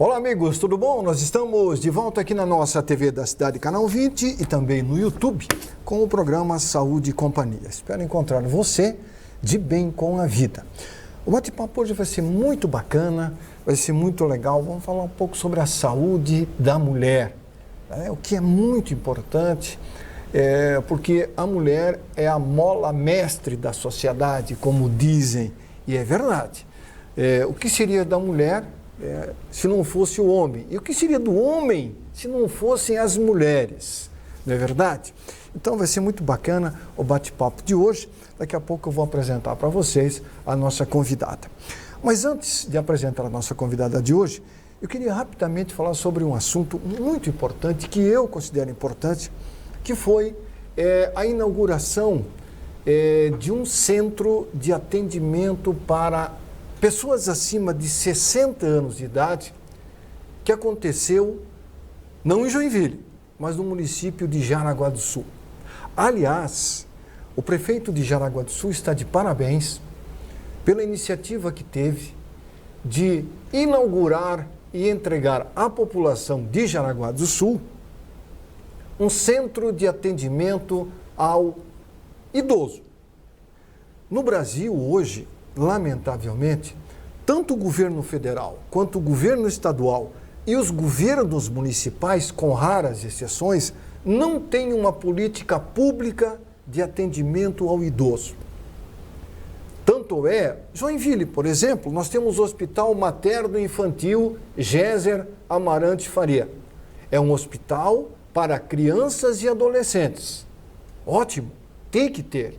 Olá amigos, tudo bom? Nós estamos de volta aqui na nossa TV da Cidade, Canal 20 e também no YouTube com o programa Saúde e Companhia. Espero encontrar você de bem com a vida. O bate-papo hoje vai ser muito bacana, vai ser muito legal. Vamos falar um pouco sobre a saúde da mulher, o que é muito importante, porque a mulher é a mola mestre da sociedade, como dizem, e é verdade. O que seria da mulher se não fosse o homem? E o que seria do homem se não fossem as mulheres? Não é verdade? Então vai ser muito bacana o bate-papo de hoje. Daqui a pouco eu vou apresentar para vocês a nossa convidada. Mas antes de apresentar a nossa convidada de hoje, eu queria rapidamente falar sobre um assunto muito importante, que eu considero importante, que foi a inauguração de um centro de atendimento para pessoas acima de 60 anos de idade, que aconteceu não em Joinville, mas no município de Jaraguá do Sul. Aliás, o prefeito de Jaraguá do Sul está de parabéns pela iniciativa que teve de inaugurar e entregar à população de Jaraguá do Sul um centro de atendimento ao idoso. No Brasil, hoje, lamentavelmente, tanto o governo federal quanto o governo estadual e os governos municipais, com raras exceções, não têm uma política pública de atendimento ao idoso. Tanto Joinville, por exemplo, nós temos o Hospital Materno-Infantil Géser Amarante Faria. É um hospital para crianças e adolescentes. Ótimo, tem que ter.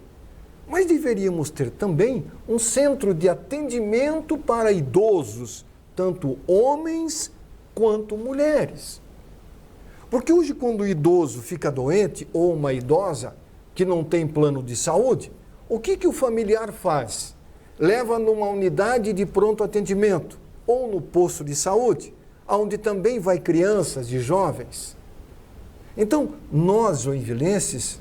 Mas deveríamos ter também um centro de atendimento para idosos, tanto homens quanto mulheres. Porque hoje, quando o idoso fica doente ou uma idosa que não tem plano de saúde, o que o familiar faz? Leva numa unidade de pronto atendimento ou no posto de saúde, onde também vai crianças e jovens. Então, nós, joinvilenses,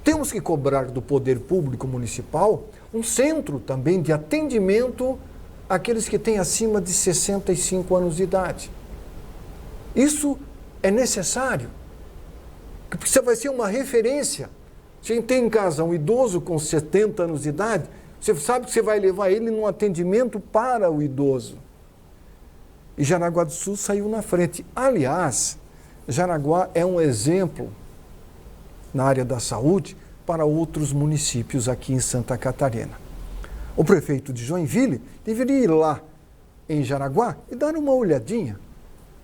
temos que cobrar do poder público municipal um centro também de atendimento àqueles que têm acima de 65 anos de idade. Isso é necessário, porque você vai ser uma referência. Se tem em casa um idoso com 70 anos de idade, você sabe que você vai levar ele num atendimento para o idoso. E Jaraguá do Sul saiu na frente. Aliás, Jaraguá é um exemplo na área da saúde para outros municípios aqui em Santa Catarina. O prefeito de Joinville deveria ir lá em Jaraguá e dar uma olhadinha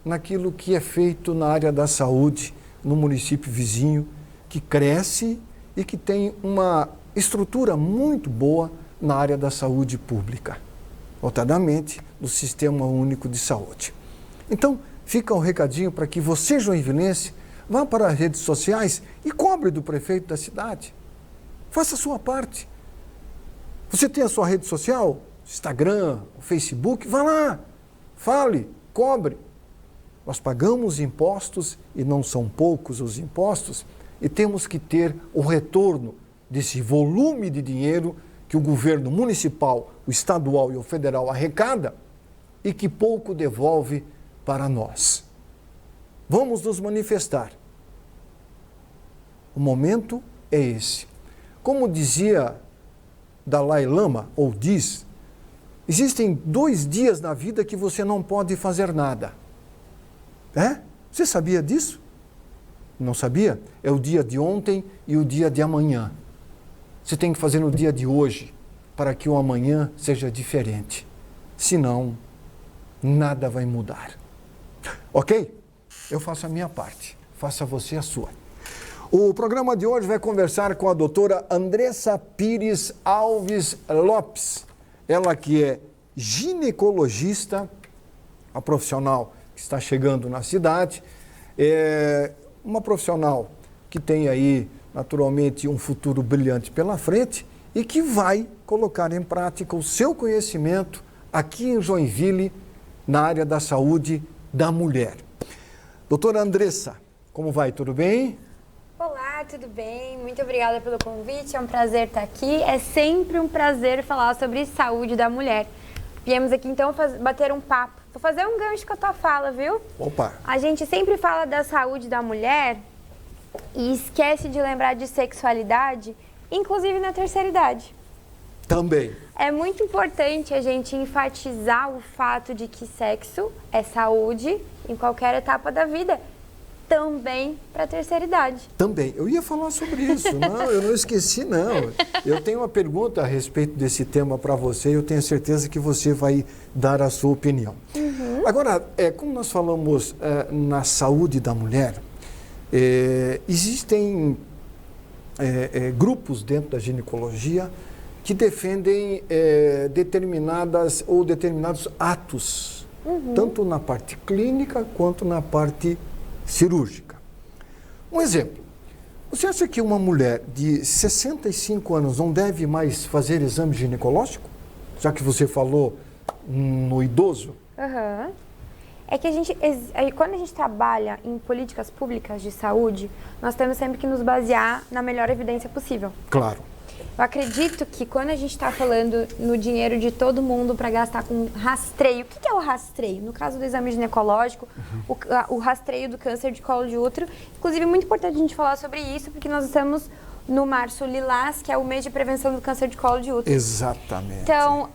naquilo que é feito na área da saúde no município vizinho, que cresce e que tem uma estrutura muito boa na área da saúde pública, notadamente no Sistema Único de Saúde. Então, fica um recadinho para que você, joinvilense, vá para as redes sociais e cobre do prefeito da cidade. Faça a sua parte. Você tem a sua rede social, Instagram, Facebook, vá lá, fale, cobre. Nós pagamos impostos e não são poucos os impostos e temos que ter o retorno desse volume de dinheiro que o governo municipal, o estadual e o federal arrecada e que pouco devolve para nós. Vamos nos manifestar. O momento é esse. Como dizia Dalai Lama, ou diz, existem 2 dias na vida que você não pode fazer nada. Você sabia disso? Não sabia? É o dia de ontem e o dia de amanhã. Você tem que fazer no dia de hoje, para que o amanhã seja diferente. Senão, nada vai mudar. Ok? Eu faço a minha parte, faça você a sua. O programa de hoje vai conversar com a doutora Andressa Pires Alves Lopes. Ela que é ginecologista, a profissional que está chegando na cidade, é uma profissional que tem aí, naturalmente, um futuro brilhante pela frente e que vai colocar em prática o seu conhecimento aqui em Joinville, na área da saúde da mulher. Doutora Andressa, como vai? Tudo bem? Olá, tudo bem? Muito obrigada pelo convite, é um prazer estar aqui. É sempre um prazer falar sobre saúde da mulher. Viemos aqui então bater um papo Vou fazer um gancho com a tua fala, viu? Opa! A gente sempre fala da saúde da mulher e esquece de lembrar de sexualidade, inclusive na terceira idade. Também. É muito importante a gente enfatizar o fato de que sexo é saúde em qualquer etapa da vida, também para a terceira idade. Também. Eu ia falar sobre isso. Não, eu não esqueci, não. Eu tenho uma pergunta a respeito desse tema para você e eu tenho certeza que você vai dar a sua opinião. Agora, como nós falamos na saúde da mulher, existem grupos dentro da ginecologia que defendem determinados atos, tanto na parte clínica quanto na parte cirúrgica. Um exemplo, você acha que uma mulher de 65 anos não deve mais fazer exame ginecológico? Já que você falou no idoso? Uhum. É que quando a gente trabalha em políticas públicas de saúde, nós temos sempre que nos basear na melhor evidência possível. Claro. Eu acredito que quando a gente está falando no dinheiro de todo mundo para gastar com rastreio, o que é o rastreio? No caso do exame ginecológico, o rastreio do câncer de colo de útero. Inclusive, é muito importante a gente falar sobre isso, porque nós estamos no Março Lilás, que é o mês de prevenção do câncer de colo de útero. Exatamente. Então,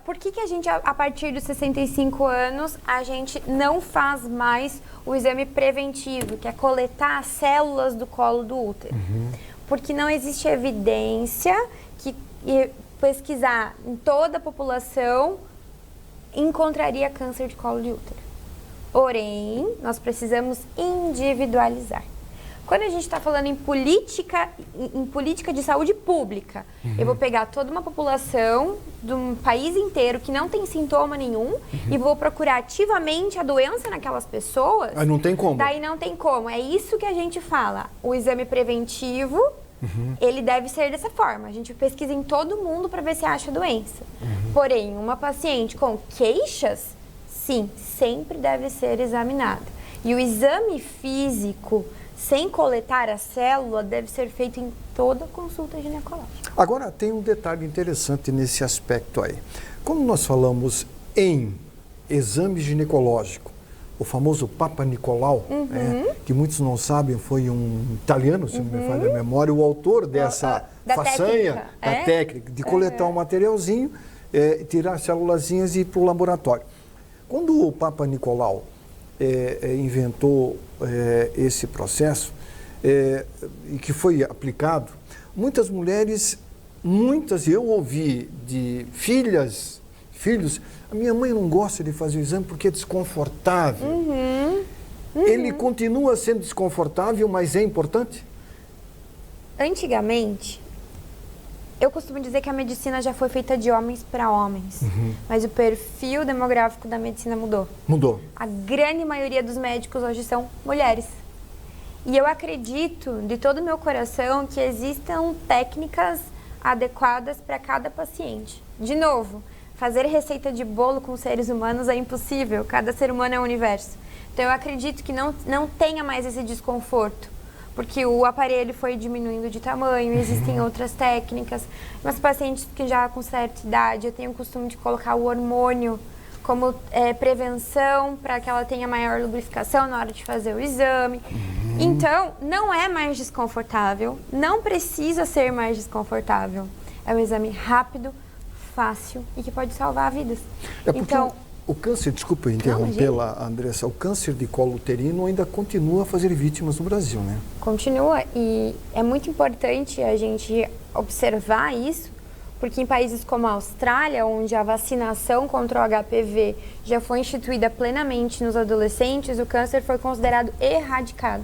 por que a gente, a partir dos 65 anos, a gente não faz mais o exame preventivo, que é coletar as células do colo do útero? Porque não existe evidência que pesquisar em toda a população encontraria câncer de colo de útero. Porém, nós precisamos individualizar. Quando a gente está falando em política de saúde pública, eu vou pegar toda uma população de um país inteiro que não tem sintoma nenhum e vou procurar ativamente a doença naquelas pessoas. Aí não tem como. Daí não tem como. É isso que a gente fala. O exame preventivo, ele deve ser dessa forma. A gente pesquisa em todo mundo para ver se acha doença. Porém, uma paciente com queixas, sim, sempre deve ser examinada. E o exame físico, sem coletar a célula, deve ser feito em toda consulta ginecológica. Agora, tem um detalhe interessante nesse aspecto aí. Quando nós falamos em exame ginecológico, o famoso Papa Nicolau, que muitos não sabem, foi um italiano, se não me falha a memória, o autor dessa façanha, da técnica, de coletar um materialzinho, tirar célulazinhas e ir para o laboratório. Quando o Papa Nicolau inventou esse processo e que foi aplicado, muitas mulheres, eu ouvi de filhos, a minha mãe não gosta de fazer o exame porque é desconfortável. Ele continua sendo desconfortável, mas é importante? Antigamente, eu costumo dizer que a medicina já foi feita de homens para homens, mas o perfil demográfico da medicina mudou. Mudou. A grande maioria dos médicos hoje são mulheres. E eu acredito, de todo o meu coração, que existam técnicas adequadas para cada paciente. De novo, fazer receita de bolo com seres humanos é impossível, cada ser humano é um universo. Então eu acredito que não tenha mais esse desconforto, porque o aparelho foi diminuindo de tamanho, existem outras técnicas. Mas pacientes que já com certa idade, eu tenho o costume de colocar o hormônio como prevenção para que ela tenha maior lubrificação na hora de fazer o exame. Então, não é mais desconfortável, não precisa ser mais desconfortável. É um exame rápido, fácil e que pode salvar vidas. Então, o câncer, desculpa interrompê-la, Andressa, o câncer de colo uterino ainda continua a fazer vítimas no Brasil, né? Continua, e é muito importante a gente observar isso, porque em países como a Austrália, onde a vacinação contra o HPV já foi instituída plenamente nos adolescentes, o câncer foi considerado erradicado.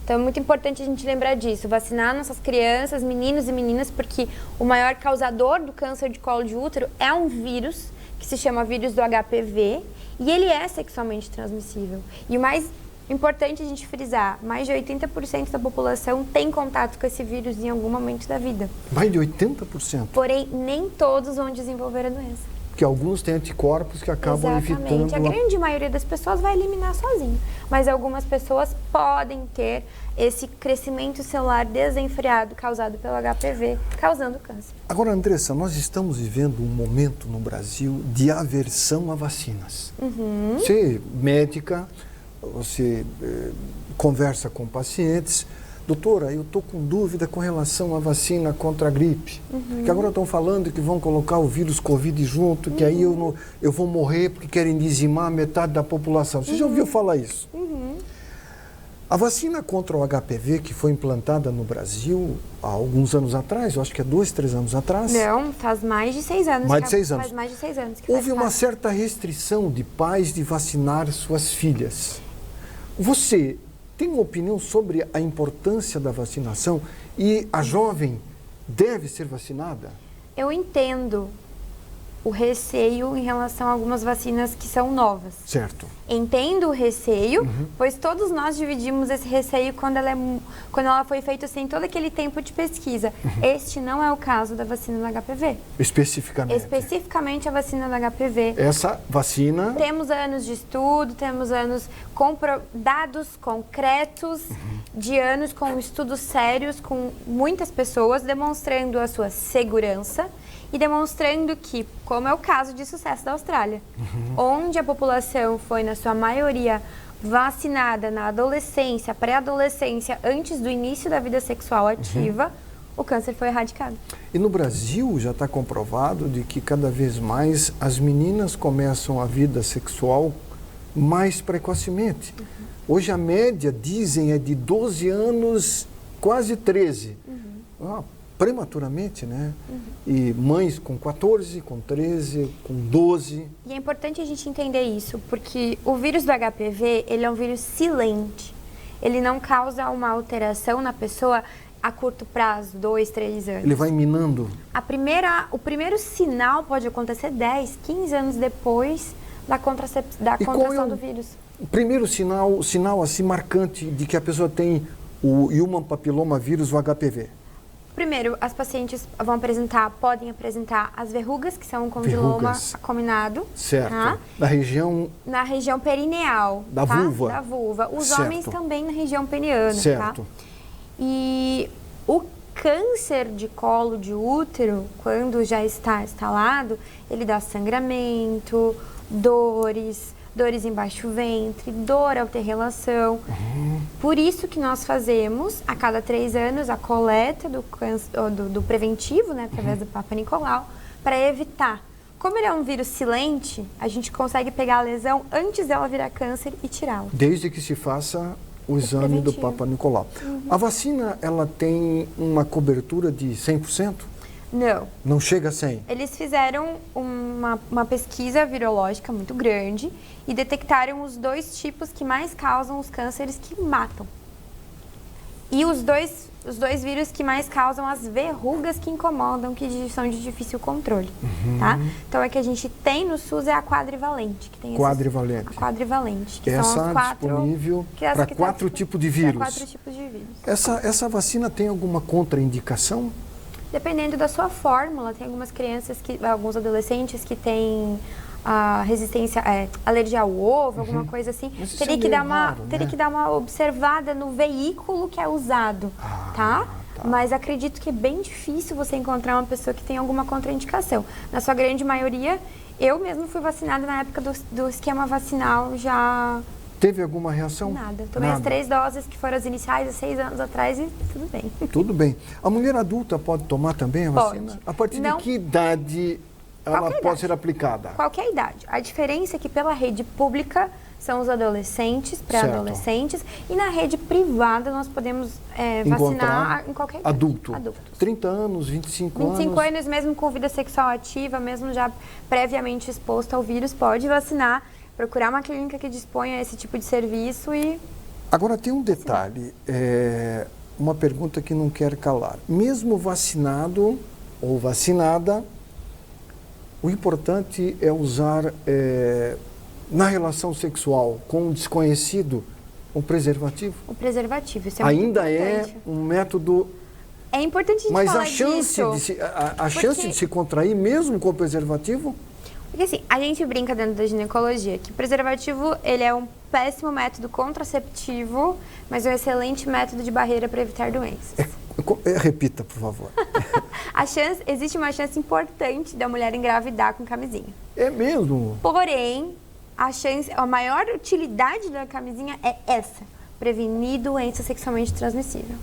Então é muito importante a gente lembrar disso, vacinar nossas crianças, meninos e meninas, porque o maior causador do câncer de colo de útero é um vírus, que se chama vírus do HPV, e ele é sexualmente transmissível. E o mais importante a gente frisar, mais de 80% da população tem contato com esse vírus em algum momento da vida. Mais de 80%? Porém, nem todos vão desenvolver a doença. Porque alguns têm anticorpos que acabam evitando... A grande maioria das pessoas vai eliminar sozinho. Mas algumas pessoas podem ter esse crescimento celular desenfreado causado pelo HPV, causando câncer. Agora, Andressa, nós estamos vivendo um momento no Brasil de aversão a vacinas. Você é médica, você conversa com pacientes. Doutora, eu estou com dúvida com relação à vacina contra a gripe. Que agora estão falando que vão colocar o vírus Covid junto, que aí eu vou morrer porque querem dizimar metade da população. Você já ouviu falar isso? A vacina contra o HPV, que foi implantada no Brasil há alguns anos atrás, eu acho que é 2, 3 anos atrás. Não, faz mais de 6 anos. Mais de 6 anos. Faz mais de 6 anos. Que houve uma certa restrição de pais de vacinar suas filhas. Você tem uma opinião sobre a importância da vacinação e a jovem deve ser vacinada? Eu entendo o receio em relação a algumas vacinas que são novas. Certo. Entendo o receio, pois todos nós dividimos esse receio quando ela foi feita sem todo aquele tempo de pesquisa. Este não é o caso da vacina do HPV. Especificamente? Especificamente a vacina do HPV. Essa vacina... Temos anos de estudo, temos anos com dados concretos, de anos com estudos sérios, com muitas pessoas demonstrando a sua segurança e demonstrando que, como é o caso de sucesso da Austrália, onde a população foi, na sua maioria, vacinada na adolescência, pré-adolescência, antes do início da vida sexual ativa, o câncer foi erradicado. E no Brasil já está comprovado de que cada vez mais as meninas começam a vida sexual mais precocemente. Hoje a média, dizem, é de 12 anos, quase 13. Prematuramente, né? E mães com 14, com 13, com 12. E é importante a gente entender isso, porque o vírus do HPV, ele é um vírus silente. Ele não causa uma alteração na pessoa a curto prazo, 2, 3 anos. Ele vai minando? O primeiro sinal pode acontecer 10, 15 anos depois da contração do vírus. O primeiro sinal assim marcante de que a pessoa tem o Human Papilloma Vírus, o HPV? Primeiro, as pacientes podem apresentar as verrugas, que são um condiloma acuminado. Certo. Tá? Na região perineal. Da vulva. Da vulva. Os certo. homens também na região peniana. Certo. Tá? E o câncer de colo de útero, quando já está instalado, ele dá sangramento, dores embaixo do ventre, dor ao ter relação. Por isso que nós fazemos, a cada 3 anos, a coleta do preventivo, né, através do Papa Nicolau, para evitar. Como ele é um vírus silente, a gente consegue pegar a lesão antes dela virar câncer e tirá-la. Desde que se faça o exame do Papa Nicolau. A vacina, ela tem uma cobertura de 100%? Não. Não chega a 100? Eles fizeram uma pesquisa virológica muito grande e detectaram os 2 tipos que mais causam os cânceres que matam. E os dois vírus que mais causam as verrugas que incomodam, que são de difícil controle. Tá? Então, é que a gente tem no SUS é a quadrivalente. Que tem quadrivalente. A quadrivalente. Que essa são as 4, disponível para 4 tipos de vírus. 4 tipos de vírus. Essa vacina tem alguma contraindicação? Dependendo da sua fórmula, tem alguns adolescentes que têm resistência, alergia ao ovo, alguma coisa assim. Teria que dar uma observada no veículo que é usado, tá? Mas acredito que é bem difícil você encontrar uma pessoa que tem alguma contraindicação. Na sua grande maioria, eu mesmo fui vacinada na época do esquema vacinal já... Teve alguma reação? Nada. Tomei as 3 doses que foram as iniciais há 6 anos atrás e tudo bem. Tudo bem. A mulher adulta pode tomar também a vacina? A partir de que idade ela pode ser aplicada? Qualquer idade. A diferença é que pela rede pública são os adolescentes, pré-adolescentes, e na rede privada nós podemos vacinar em qualquer idade. Adultos. 30 anos, 25 anos? 25 anos, mesmo com vida sexual ativa, mesmo já previamente exposto ao vírus, pode vacinar. Procurar uma clínica que disponha esse tipo de serviço e... Agora, tem um detalhe, uma pergunta que não quer calar. Mesmo vacinado ou vacinada, o importante é usar, na relação sexual com um desconhecido, um preservativo? O preservativo, isso é ainda muito importante. É um método... É importante a gente mas falar disso. Mas a chance de se contrair mesmo com o preservativo? Porque assim, a gente brinca dentro da ginecologia que preservativo, ele é um péssimo método contraceptivo, mas é um excelente método de barreira para evitar doenças. Repita, por favor. Existe uma chance importante da mulher engravidar com camisinha. É mesmo? Porém, a maior utilidade da camisinha é essa, prevenir doença sexualmente transmissível.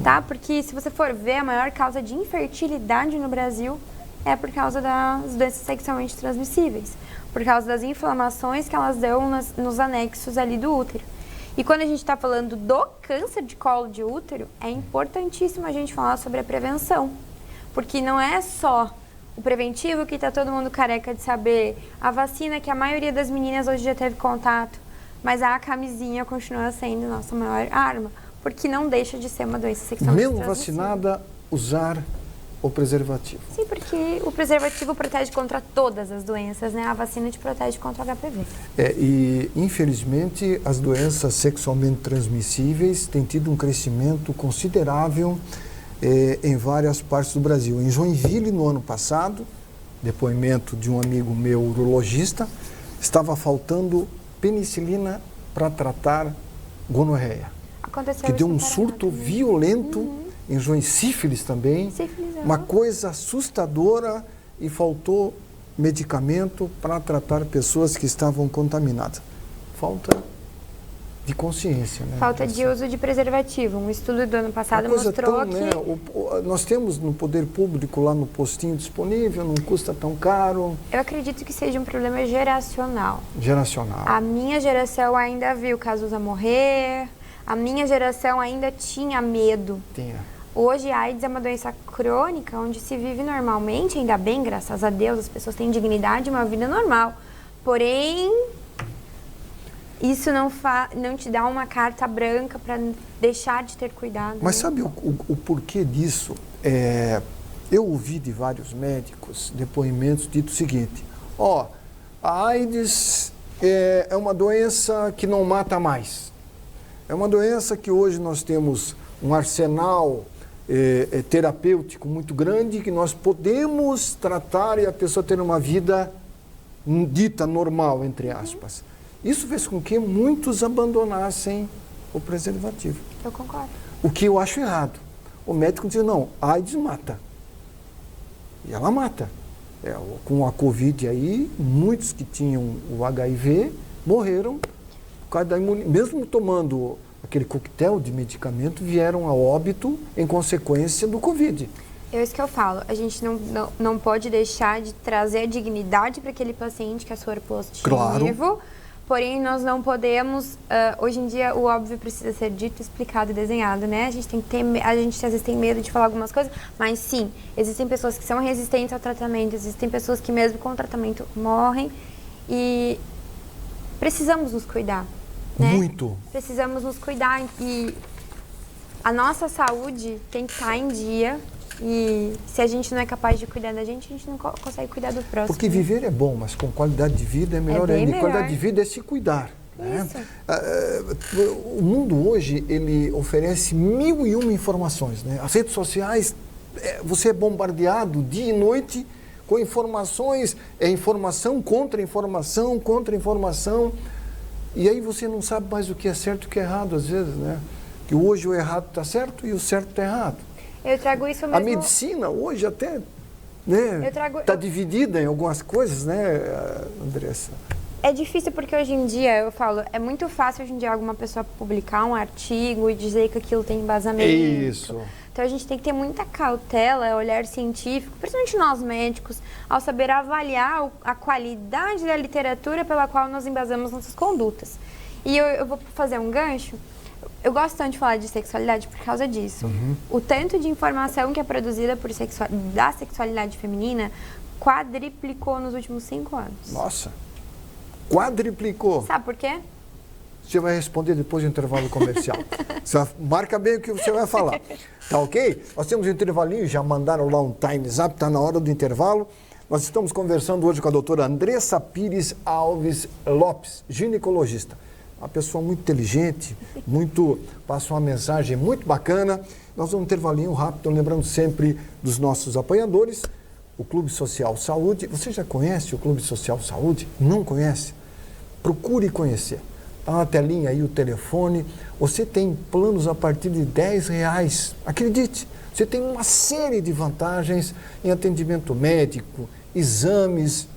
Tá? Porque se você for ver, a maior causa de infertilidade no Brasil é por causa das doenças sexualmente transmissíveis, por causa das inflamações que elas dão nos anexos ali do útero. E quando a gente está falando do câncer de colo de útero, é importantíssimo a gente falar sobre a prevenção, porque não é só o preventivo que está todo mundo careca de saber, a vacina que a maioria das meninas hoje já teve contato, mas a camisinha continua sendo nossa maior arma, porque não deixa de ser uma doença sexualmente transmissível. Mesmo vacinada, usar o preservativo. Sim, porque o preservativo protege contra todas as doenças, né? A vacina te protege contra o HPV. E, infelizmente, as doenças sexualmente transmissíveis têm tido um crescimento considerável em várias partes do Brasil. Em Joinville, no ano passado, depoimento de um amigo meu urologista, estava faltando penicilina para tratar gonorreia. Aconteceu que deu um isso surto violento em sífilis também, uma coisa assustadora, e faltou medicamento para tratar pessoas que estavam contaminadas. Falta de consciência, né? Falta de uso de preservativo. Um estudo do ano passado mostrou que... Né, nós temos no poder público lá no postinho disponível, não custa tão caro. Eu acredito que seja um problema geracional. Geracional. A minha geração ainda viu Cazuza morrer, a minha geração ainda tinha medo. Tinha. Hoje a AIDS é uma doença crônica, onde se vive normalmente, ainda bem, graças a Deus, as pessoas têm dignidade, uma vida normal. Porém, isso não te dá uma carta branca para deixar de ter cuidado. Mas né? sabe o porquê disso? Eu ouvi de vários médicos depoimentos dito o seguinte: a AIDS é uma doença que não mata mais. É uma doença que hoje nós temos um arsenal terapêutico muito grande, que nós podemos tratar e a pessoa ter uma vida dita normal, entre aspas. Isso fez com que muitos abandonassem o preservativo. Eu concordo. O que eu acho errado. O médico diz, não, a AIDS mata. E ela mata. Com a Covid aí, muitos que tinham o HIV morreram por causa da imunidade. Mesmo tomando aquele coquetel de medicamento, vieram a óbito em consequência do Covid. É isso que eu falo. A gente não pode deixar de trazer a dignidade para aquele paciente que é soro positivo. Claro. Porém, nós não podemos... hoje em dia, o óbvio precisa ser dito, explicado e desenhado, né? A gente às vezes tem medo de falar algumas coisas, mas sim, existem pessoas que são resistentes ao tratamento, existem pessoas que mesmo com o tratamento morrem e precisamos nos cuidar. Né? Muito. Precisamos nos cuidar e a nossa saúde tem que estar em dia e se a gente não é capaz de cuidar da gente não consegue cuidar do próximo. Porque viver é bom, mas com qualidade de vida é melhor ainda. Qualidade de vida é se cuidar. Né? O mundo hoje, ele oferece 1001 informações. Né? As redes sociais, você é bombardeado dia e noite com informações, informação contra informação, contra informação. E aí você não sabe mais o que é certo e o que é errado, às vezes, né? Que hoje o errado está certo e o certo está errado. Eu trago isso mesmo... A medicina hoje até está dividida em algumas coisas, né, Andressa? É difícil porque hoje em dia, eu falo, é muito fácil hoje em dia alguma pessoa publicar um artigo e dizer que aquilo tem embasamento. Isso. Então a gente tem que ter muita cautela, olhar científico, principalmente nós médicos, ao saber avaliar a qualidade da literatura pela qual nós embasamos nossas condutas. E eu vou fazer um gancho. Eu gosto tanto de falar de sexualidade por causa disso. O tanto de informação que é produzida da sexualidade feminina quadriplicou nos últimos 5 anos. Nossa, quadriplicou. Sabe por quê? Você vai responder depois do intervalo comercial. Você marca bem o que você vai falar. Tá ok? Nós temos um intervalinho, já mandaram lá um time zap, está na hora do intervalo. Nós estamos conversando hoje com a doutora Andressa Pires Alves Lopes, ginecologista. Uma pessoa muito inteligente, passa uma mensagem muito bacana. Nós vamos um intervalinho rápido, lembrando sempre dos nossos apoiadores. o Clube Social Saúde. Você já conhece o Clube Social Saúde? Não conhece? Procure conhecer. Está na telinha aí o telefone. Você tem planos a partir de R$10. Acredite, você tem uma série de vantagens em atendimento médico, exames,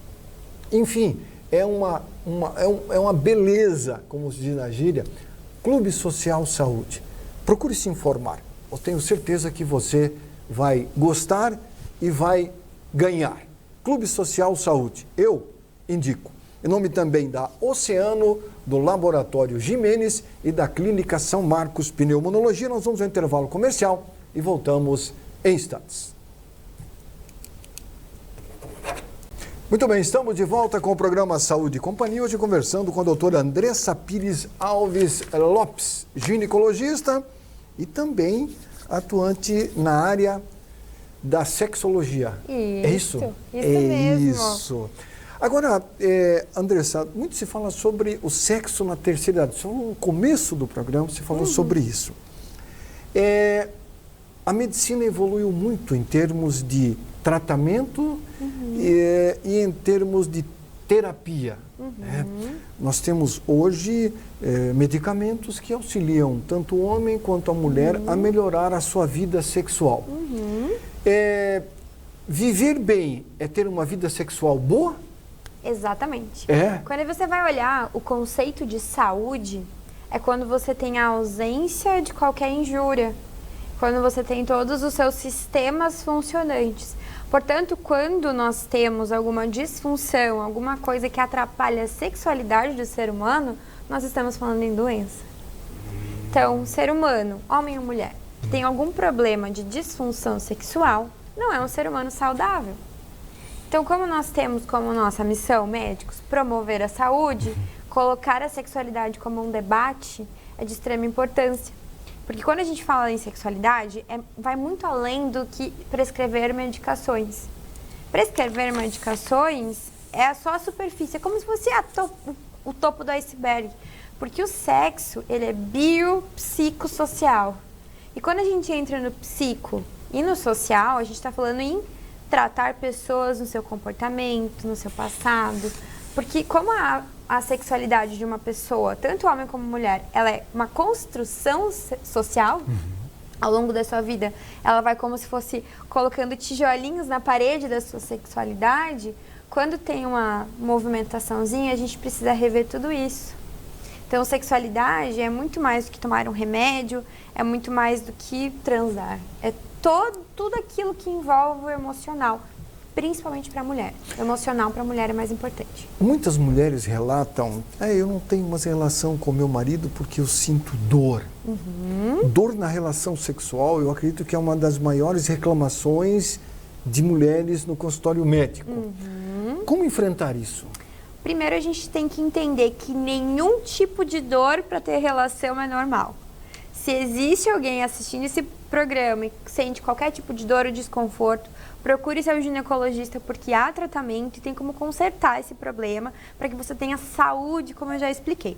enfim, é uma beleza, como se diz na gíria, Clube Social Saúde. Procure se informar. Eu tenho certeza que você vai gostar e vai ganhar. Clube Social Saúde, eu indico. Em nome também da Oceano, do Laboratório Jimenez e da Clínica São Marcos Pneumologia. Nós vamos ao intervalo comercial e voltamos em instantes. Muito bem, estamos de volta com o programa Saúde e Companhia, hoje conversando com a doutora Andressa Pires Alves Lopes, ginecologista e também atuante na área da sexologia. Isso, é isso? Isso mesmo. Isso. Agora, Andressa, muito se fala sobre o sexo na terceira idade. Só no começo do programa você falou sobre isso. A medicina evoluiu muito em termos de tratamento e em termos de terapia. Né? Nós temos hoje medicamentos que auxiliam tanto o homem quanto a mulher a melhorar a sua vida sexual. Viver bem é ter uma vida sexual boa? Exatamente. É. Quando você vai olhar o conceito de saúde, é quando você tem a ausência de qualquer injúria, quando você tem todos os seus sistemas funcionantes. Portanto, quando nós temos alguma disfunção, alguma coisa que atrapalha a sexualidade do ser humano, nós estamos falando em doença. Então, ser humano, homem ou mulher, que tem algum problema de disfunção sexual, não é um ser humano saudável. Então, como nós temos como nossa missão, médicos, promover a saúde, colocar a sexualidade como um debate é de extrema importância. Porque quando a gente fala em sexualidade, vai muito além do que prescrever medicações. Prescrever medicações é só a superfície, é como se fosse o topo do iceberg. Porque o sexo, ele é biopsicossocial. E quando a gente entra no psico e no social, a gente está falando em tratar pessoas no seu comportamento, no seu passado. Porque como a sexualidade de uma pessoa, tanto homem como mulher, ela é uma construção social, ao longo da sua vida, ela vai como se fosse colocando tijolinhos na parede da sua sexualidade. Quando tem uma movimentaçãozinha, a gente precisa rever tudo isso. Então, sexualidade é muito mais do que tomar um remédio, é muito mais do que transar. É tudo aquilo que envolve o emocional, principalmente para a mulher. O emocional para a mulher é mais importante. Muitas mulheres relatam, eu não tenho mais relação com meu marido porque eu sinto dor. Dor na relação sexual, eu acredito que é uma das maiores reclamações de mulheres no consultório médico. Como enfrentar isso? Primeiro, a gente tem que entender que nenhum tipo de dor para ter relação é normal. Se existe alguém assistindo esse programa e sente qualquer tipo de dor ou desconforto, procure seu ginecologista, porque há tratamento e tem como consertar esse problema para que você tenha saúde, como eu já expliquei.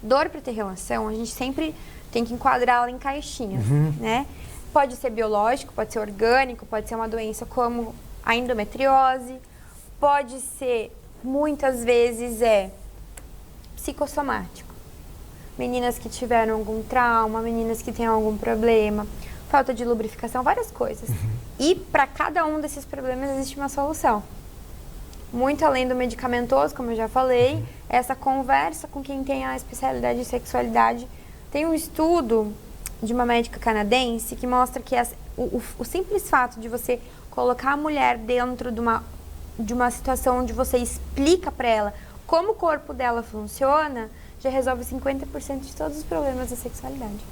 Dor para ter relação, a gente sempre tem que enquadrá-la em caixinhas, né? Pode ser biológico, pode ser orgânico, pode ser uma doença como a endometriose, pode ser, muitas vezes, psicossomático. Meninas que tiveram algum trauma, meninas que têm algum problema, falta de lubrificação, várias coisas. E para cada um desses problemas existe uma solução. Muito além do medicamentoso, como eu já falei, essa conversa com quem tem a especialidade de sexualidade. Tem um estudo de uma médica canadense que mostra que o simples fato de você colocar a mulher dentro de uma situação onde você explica para ela como o corpo dela funciona, já resolve 50% de todos os problemas da sexualidade.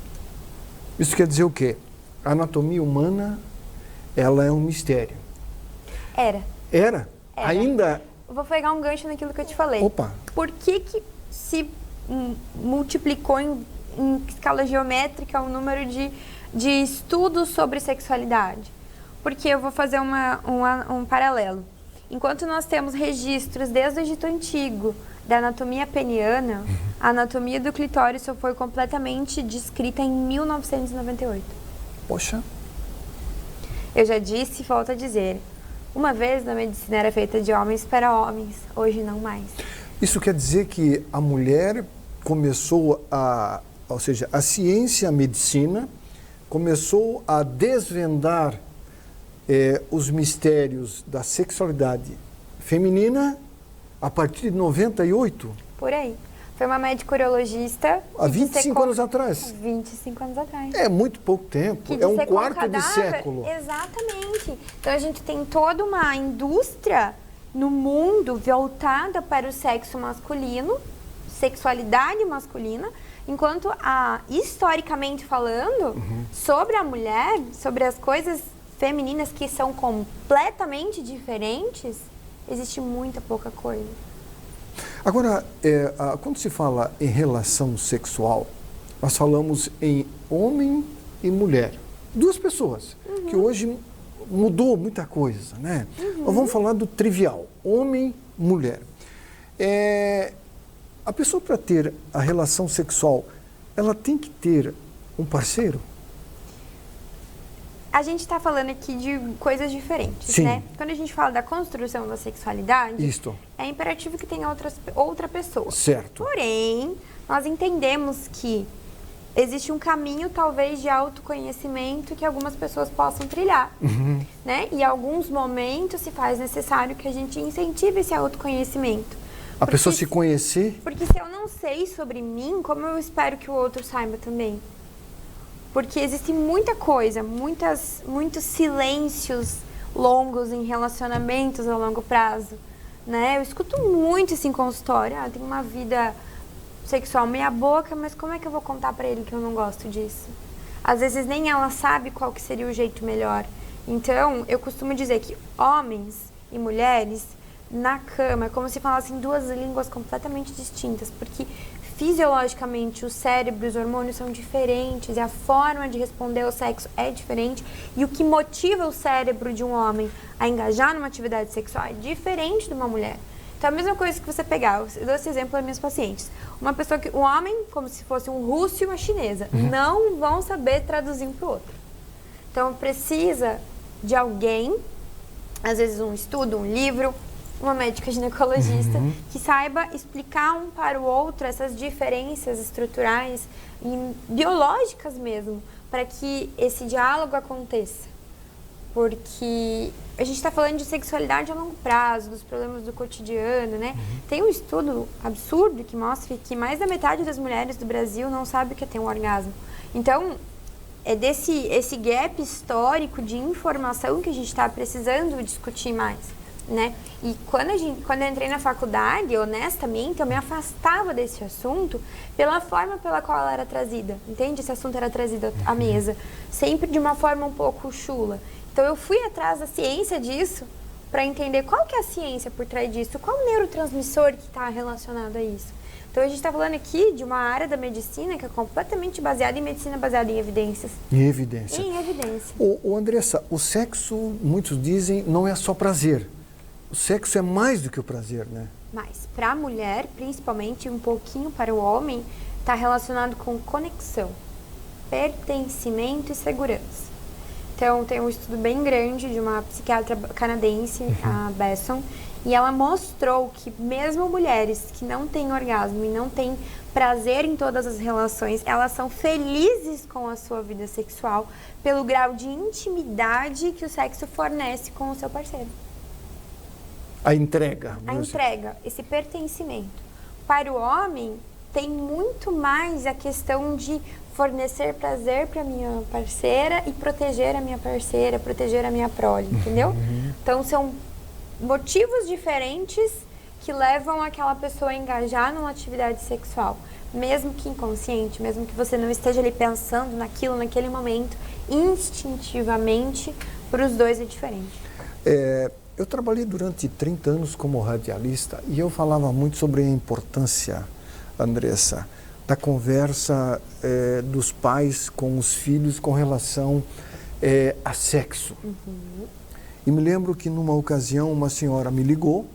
Isso quer dizer o quê? A anatomia humana, ela é um mistério. Era. Ainda? Eu vou pegar um gancho naquilo que eu te falei. Opa! Por que se multiplicou em escala geométrica o número de estudos sobre sexualidade? Porque eu vou fazer um paralelo. Enquanto nós temos registros desde o Egito Antigo da anatomia peniana, a anatomia do clitóris só foi completamente descrita em 1998. Poxa! Eu já disse e volto a dizer, Uma vez a medicina era feita de homens para homens, hoje não mais. Isso quer dizer que a mulher começou ou seja, a ciência, a medicina, começou a desvendar os mistérios da sexualidade feminina a partir de 98? Por aí. Foi uma médica urologista... Há 25 anos atrás? 25 anos atrás. É muito pouco tempo, é um quarto de século. Exatamente. Então a gente tem toda uma indústria no mundo voltada para o sexo masculino, sexualidade masculina, enquanto historicamente falando, sobre a mulher, sobre as coisas femininas que são completamente diferentes, existe muita pouca coisa. Agora, quando se fala em relação sexual, nós falamos em homem e mulher. Duas pessoas, que hoje mudou muita coisa, né? Nós vamos falar do trivial, homem, mulher. A pessoa, para ter a relação sexual, ela tem que ter um parceiro? A gente está falando aqui de coisas diferentes, Sim. né? Quando a gente fala da construção da sexualidade, Isto. é imperativo que tenha outra pessoa. Certo. Porém, nós entendemos que existe um caminho, talvez, de autoconhecimento que algumas pessoas possam trilhar, né? E em alguns momentos se faz necessário que a gente incentive esse autoconhecimento. A pessoa se conhecer? Porque se eu não sei sobre mim, como eu espero que o outro saiba também? Porque existe muita coisa, muitos silêncios longos em relacionamentos a longo prazo, né? Eu escuto muito isso em consultório. Eu tenho uma vida sexual meia boca, mas como é que eu vou contar pra ele que eu não gosto disso? Às vezes nem ela sabe qual que seria o jeito melhor. Então, eu costumo dizer que homens e mulheres na cama é como se falassem duas línguas completamente distintas, porque fisiologicamente o cérebro e os hormônios são diferentes e a forma de responder ao sexo é diferente, e o que motiva o cérebro de um homem a engajar numa atividade sexual é diferente de uma mulher. Então, a mesma coisa que você pegar, eu dou esse exemplo para minhas pacientes, um homem, como se fosse um russo e uma chinesa, não vão saber traduzir um para o outro. Então, precisa de alguém, às vezes um estudo, um livro, uma médica ginecologista, que saiba explicar um para o outro essas diferenças estruturais e biológicas mesmo, para que esse diálogo aconteça. Porque a gente está falando de sexualidade a longo prazo, dos problemas do cotidiano, né? Tem um estudo absurdo que mostra que mais da metade das mulheres do Brasil não sabe o que é ter um orgasmo. Então, é esse gap histórico de informação que a gente está precisando discutir mais, né? E quando eu entrei na faculdade, honestamente, eu me afastava desse assunto pela forma pela qual ela era trazida, entende? Esse assunto era trazido à mesa, sempre de uma forma um pouco chula. Então, eu fui atrás da ciência disso para entender qual que é a ciência por trás disso, qual o neurotransmissor que está relacionado a isso. Então, a gente está falando aqui de uma área da medicina que é completamente baseada em medicina, baseada em evidências. Em evidência. Em evidência. Andressa, o sexo, muitos dizem, não é só prazer. O sexo é mais do que o prazer, né? Mas, para a mulher, principalmente, um pouquinho para o homem, está relacionado com conexão, pertencimento e segurança. Então, tem um estudo bem grande de uma psiquiatra canadense, a Besson, e ela mostrou que mesmo mulheres que não têm orgasmo e não têm prazer em todas as relações, elas são felizes com a sua vida sexual pelo grau de intimidade que o sexo fornece com o seu parceiro. A entrega. A entrega, esse pertencimento. Para o homem, tem muito mais a questão de fornecer prazer para minha parceira e proteger a minha parceira, proteger a minha prole, entendeu? Então, são motivos diferentes que levam aquela pessoa a engajar numa atividade sexual, mesmo que inconsciente, mesmo que você não esteja ali pensando naquilo, naquele momento, instintivamente, para os dois é diferente. Eu trabalhei durante 30 anos como radialista e eu falava muito sobre a importância, Andressa, da conversa dos pais com os filhos com relação a sexo. E me lembro que numa ocasião uma senhora me ligou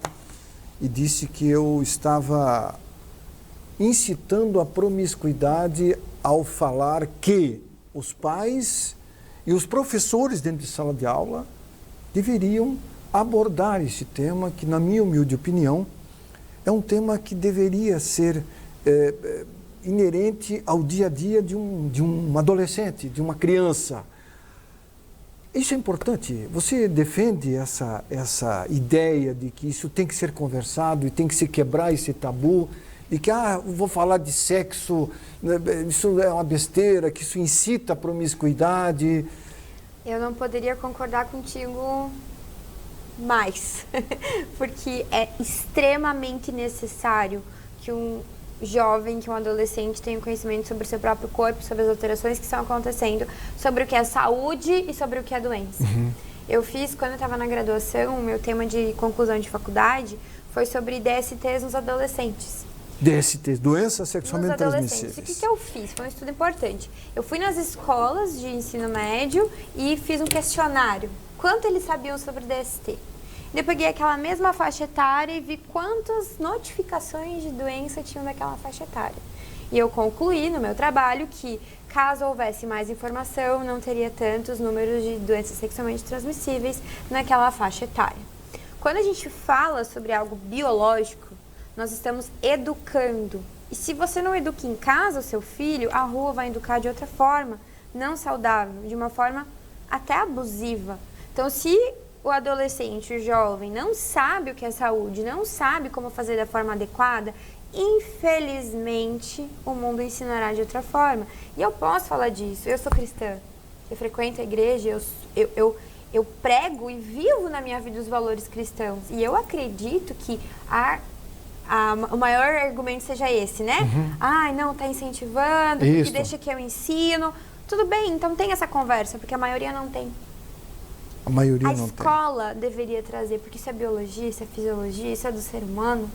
e disse que eu estava incitando a promiscuidade ao falar que os pais e os professores dentro de sala de aula deveriam abordar esse tema que, na minha humilde opinião, é um tema que deveria ser inerente ao dia a dia de um adolescente, de uma criança. Isso é importante. Você defende essa ideia de que isso tem que ser conversado e tem que se quebrar esse tabu e que, vou falar de sexo, isso é uma besteira, que isso incita a promiscuidade. Eu não poderia concordar contigo mais, porque é extremamente necessário que um jovem, que um adolescente tenha conhecimento sobre o seu próprio corpo, sobre as alterações que estão acontecendo, sobre o que é saúde e sobre o que é doença. Eu fiz, quando eu estava na graduação, o meu tema de conclusão de faculdade foi sobre DSTs nos adolescentes. DSTs, doenças sexualmente transmissíveis. O que eu fiz? Foi um estudo importante. Eu fui nas escolas de ensino médio e fiz um questionário. Quanto eles sabiam sobre DST? Eu peguei aquela mesma faixa etária e vi quantas notificações de doença tinham daquela faixa etária. E eu concluí no meu trabalho que, caso houvesse mais informação, não teria tantos números de doenças sexualmente transmissíveis naquela faixa etária. Quando a gente fala sobre algo biológico, nós estamos educando. E se você não educa em casa o seu filho, a rua vai educar de outra forma, não saudável, de uma forma até abusiva. Então, se o adolescente, o jovem, não sabe o que é saúde, não sabe como fazer da forma adequada, infelizmente, o mundo ensinará de outra forma. E eu posso falar disso. Eu sou cristã, eu frequento a igreja, eu prego e vivo na minha vida os valores cristãos. E eu acredito que o maior argumento seja esse, né? Ai, não, tá incentivando, porque deixa que eu ensino. Tudo bem, então tem essa conversa, porque a maioria não tem. A maioria não tem. A escola deveria trazer, porque isso é biologia, isso é fisiologia, isso é do ser humano,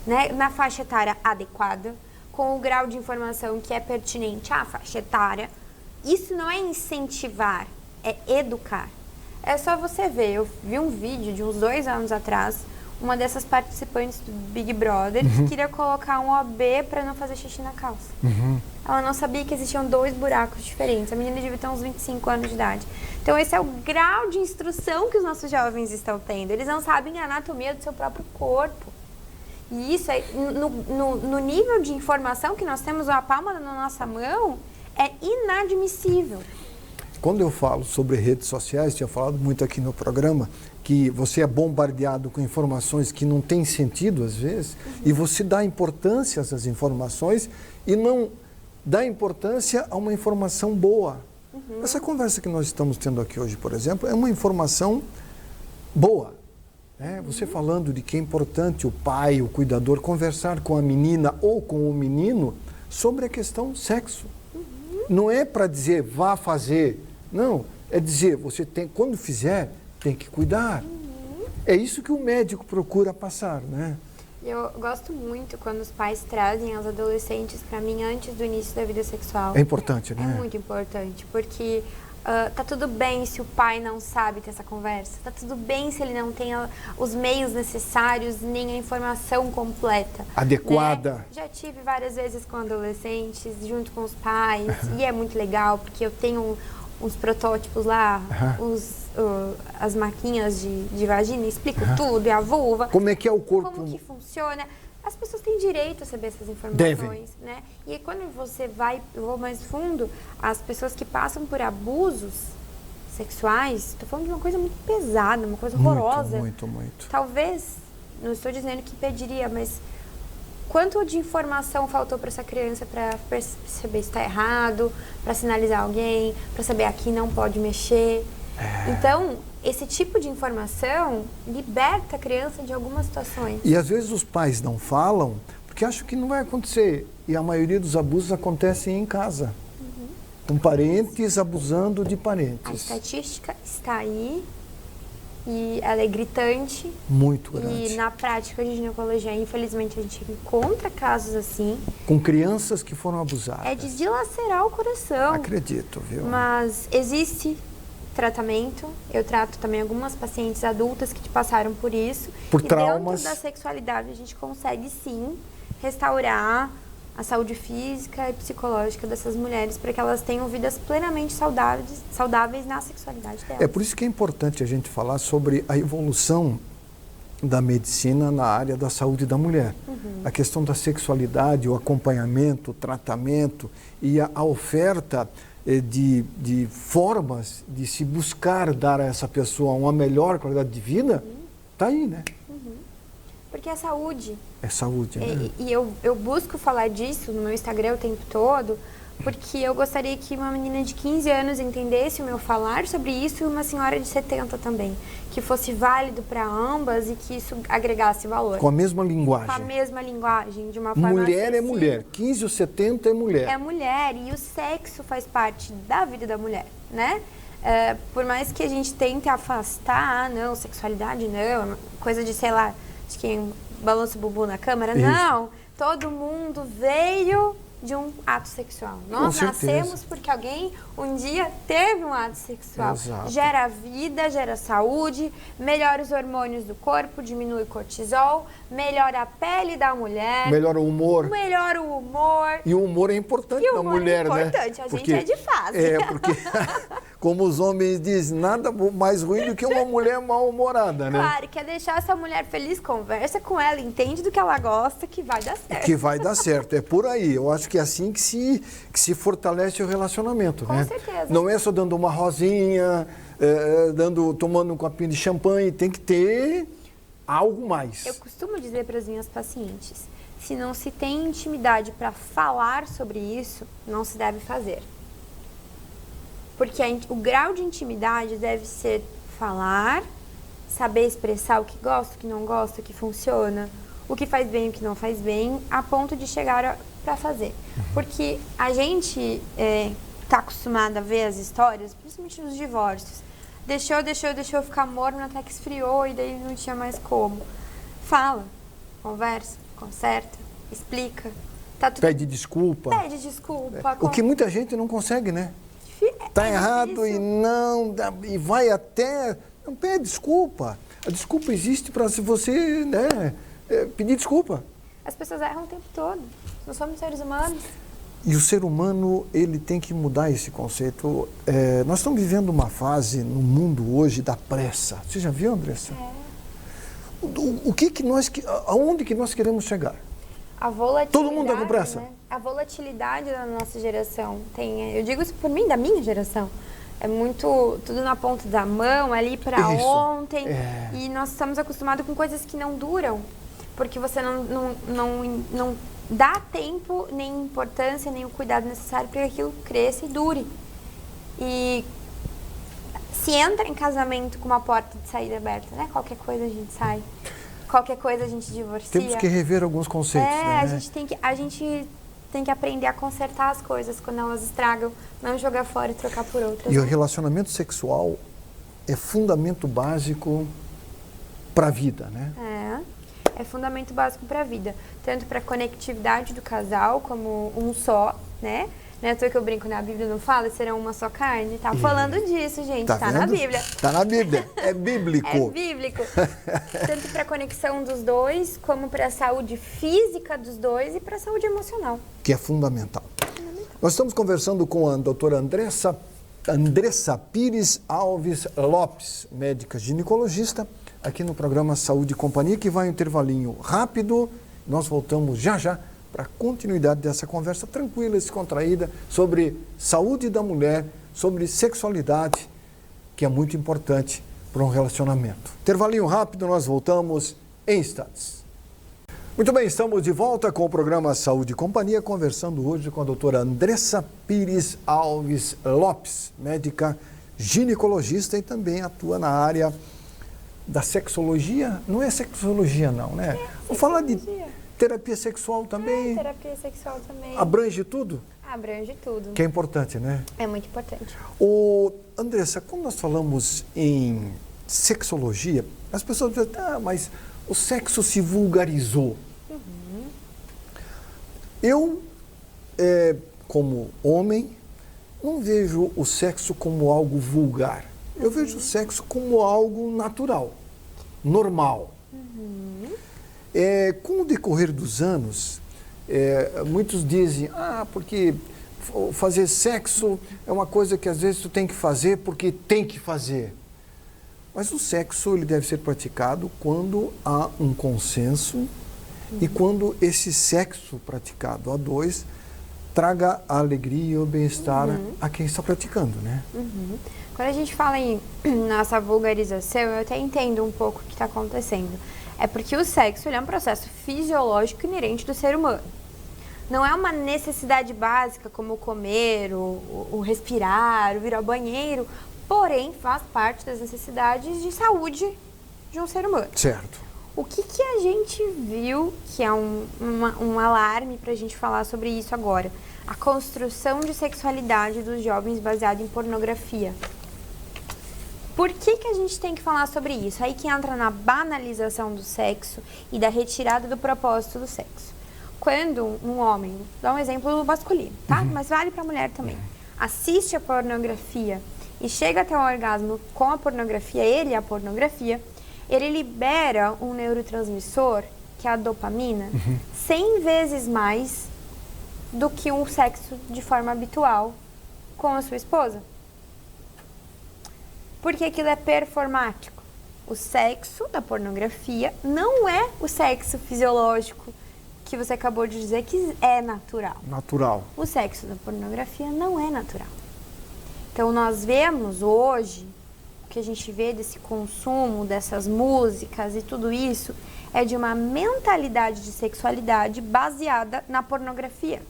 né? Na faixa etária adequada, com o grau de informação que é pertinente à faixa etária. Isso não é incentivar, é educar. É só você ver, eu vi um vídeo de uns 2 anos atrás, uma dessas participantes do Big Brother que queria colocar um OB para não fazer xixi na calça. Ela não sabia que existiam 2 buracos diferentes. A menina devia ter uns 25 anos de idade. Então, esse é o grau de instrução que os nossos jovens estão tendo. Eles não sabem a anatomia do seu próprio corpo. E isso, no nível de informação que nós temos na palma da nossa mão, é inadmissível. Quando eu falo sobre redes sociais, tinha falado muito aqui no programa, que você é bombardeado com informações que não têm sentido às vezes, e você dá importância a essas informações e não dá importância a uma informação boa. Essa conversa que nós estamos tendo aqui hoje, por exemplo, é uma informação boa. Né? Você falando de que é importante o pai, o cuidador, conversar com a menina ou com o menino sobre a questão sexo. Não é para dizer, vá fazer. Não, é dizer, você tem, quando fizer, tem que cuidar. É isso que o médico procura passar, né? Eu gosto muito quando os pais trazem as adolescentes para mim antes do início da vida sexual. É importante, né? É muito importante, porque tá tudo bem se o pai não sabe ter essa conversa. Tá tudo bem se ele não tem os meios necessários, nem a informação completa. Adequada. Né? Já tive várias vezes com adolescentes, junto com os pais, e é muito legal, porque eu tenho uns protótipos lá, as marquinhas de vagina, explico tudo, e a vulva. Como é que é o corpo? Como que funciona. As pessoas têm direito a saber essas informações. Devem. Né? E quando você eu vou mais fundo, as pessoas que passam por abusos sexuais, estou falando de uma coisa muito pesada, uma coisa horrorosa. Muito. Talvez, não estou dizendo que pediria, mas quanto de informação faltou para essa criança para perceber se está errado, para sinalizar alguém, para saber aqui não pode mexer. Então, esse tipo de informação liberta a criança de algumas situações. E às vezes os pais não falam porque acham que não vai acontecer. E a maioria dos abusos acontecem em casa. Com parentes abusando de parentes. A estatística está aí e ela é gritante. Muito grande. E na prática de ginecologia, infelizmente, a gente encontra casos assim. Com crianças que foram abusadas. É de dilacerar o coração. Acredito, viu? Mas existe tratamento. Eu trato também algumas pacientes adultas que passaram por isso. Por traumas. Dentro da sexualidade a gente consegue sim restaurar a saúde física e psicológica dessas mulheres para que elas tenham vidas plenamente saudáveis na sexualidade delas. É por isso que é importante a gente falar sobre a evolução da medicina na área da saúde da mulher. A questão da sexualidade, o acompanhamento, o tratamento e a oferta de formas de se buscar dar a essa pessoa uma melhor qualidade de vida, está aí, né? Porque é saúde. É saúde, né? E eu busco falar disso no meu Instagram o tempo todo, porque eu gostaria que uma menina de 15 anos entendesse o meu falar sobre isso e uma senhora de 70 também. Que fosse válido para ambas e que isso agregasse valor. Com a mesma linguagem. Com a mesma linguagem, de uma forma mulher acessível. É mulher, 15 ou 70 é mulher. É mulher e o sexo faz parte da vida da mulher, né? Por mais que a gente tente afastar, não, sexualidade não, coisa de, sei lá, de quem balança o bumbum na câmera, isso. não. Todo mundo veio de um ato sexual. Nós nascemos porque alguém um dia teve um ato sexual. Exato. Gera vida, gera saúde, melhora os hormônios do corpo, diminui o cortisol, melhora a pele da mulher. Melhora o humor. Melhora o humor. E o humor é importante na mulher, né? É importante, a gente é de fase. Porque, como os homens dizem, nada mais ruim do que uma mulher mal-humorada, né? Claro, quer deixar essa mulher feliz, conversa com ela, entende do que ela gosta, que vai dar certo. Que vai dar certo, é por aí. Eu acho que é assim que se fortalece o relacionamento, né? Com certeza. Não é só dando uma rosinha, tomando um copinho de champanhe, tem que ter algo mais. Eu costumo dizer para as minhas pacientes, se não se tem intimidade para falar sobre isso, não se deve fazer. Porque o grau de intimidade deve ser falar, saber expressar o que gosta, o que não gosta, o que funciona, o que faz bem, o que não faz bem, a ponto de chegar para fazer. Porque a gente está acostumada a ver as histórias, principalmente nos divórcios. Deixou ficar morno até que esfriou e daí não tinha mais como. Fala, conversa, conserta, explica. Tá tudo... Pede desculpa. Pede desculpa. O que muita gente não consegue, né? Tá errado e vai até... Não, pede desculpa. A desculpa existe para se você, né, pedir desculpa. As pessoas erram o tempo todo. Nós somos seres humanos. E o ser humano, ele tem que mudar esse conceito. Nós estamos vivendo uma fase no mundo hoje da pressa. Você já viu, Andressa? Aonde que nós queremos chegar? A volatilidade, todo mundo está com pressa. Né? A volatilidade da nossa geração. Eu digo isso por mim, da minha geração. É muito tudo na ponta da mão, ali para ontem. E nós estamos acostumados com coisas que não duram. Porque você não dá tempo, nem importância, nem o cuidado necessário para que aquilo cresça e dure. E se entra em casamento com uma porta de saída aberta, né? Qualquer coisa a gente sai. Qualquer coisa a gente divorcia. Temos que rever alguns conceitos, né? A gente tem que aprender a consertar as coisas quando elas estragam, não jogar fora e trocar por outras. E o relacionamento sexual é fundamento básico para a vida, né? É fundamento básico para a vida. Tanto para a conectividade do casal, como um só, né? Não é à toa que eu brinco, na Bíblia não fala, serão uma só carne. Tá falando disso, gente. Tá na Bíblia. Tá na Bíblia. É bíblico. É bíblico. Tanto para a conexão dos dois, como para a saúde física dos dois e para a saúde emocional. Que é fundamental. Nós estamos conversando com a doutora Andressa Pires Alves Lopes, médica ginecologista, aqui no programa Saúde e Companhia, que vai um intervalinho rápido. Nós voltamos já para a continuidade dessa conversa tranquila e descontraída sobre saúde da mulher, sobre sexualidade, que é muito importante para um relacionamento. Intervalinho rápido, nós voltamos em instantes. Muito bem, estamos de volta com o programa Saúde e Companhia, conversando hoje com a doutora Andressa Pires Alves Lopes, médica ginecologista e também atua na área da sexologia. Não é sexologia não, né? Vamos falar de terapia sexual também. Terapia sexual também. Abrange tudo? Abrange tudo. Que é importante, né? É muito importante. Andressa, quando nós falamos em sexologia, as pessoas dizem, mas o sexo se vulgarizou. Eu, como homem, não vejo o sexo como algo vulgar. Eu vejo o sexo como algo natural, normal. Com o decorrer dos anos, Muitos dizem, porque fazer sexo é uma coisa que às vezes tu tem que fazer porque tem que fazer. Mas o sexo ele deve ser praticado quando há um consenso e quando esse sexo praticado a dois traga a alegria e o bem-estar a quem está praticando, né? Quando a gente fala em nossa vulgarização, eu até entendo um pouco o que está acontecendo. É porque o sexo ele é um processo fisiológico inerente do ser humano. Não é uma necessidade básica como comer, o respirar, o ir ao banheiro, porém faz parte das necessidades de saúde de um ser humano. Certo. O que a gente viu que é um alarme para a gente falar sobre isso agora? A construção de sexualidade dos jovens baseada em pornografia. Por que a gente tem que falar sobre isso? Aí que entra na banalização do sexo e da retirada do propósito do sexo. Quando um homem, dá um exemplo masculino, tá? Mas vale para a mulher também, assiste a pornografia e chega até o orgasmo com a pornografia, ele libera um neurotransmissor, que é a dopamina, 100 vezes mais do que um sexo de forma habitual com a sua esposa. Porque aquilo é performático. O sexo da pornografia não é o sexo fisiológico que você acabou de dizer que é natural. Natural. O sexo da pornografia não é natural. Então, nós vemos hoje, o que a gente vê desse consumo, dessas músicas e tudo isso, é de uma mentalidade de sexualidade baseada na pornografia.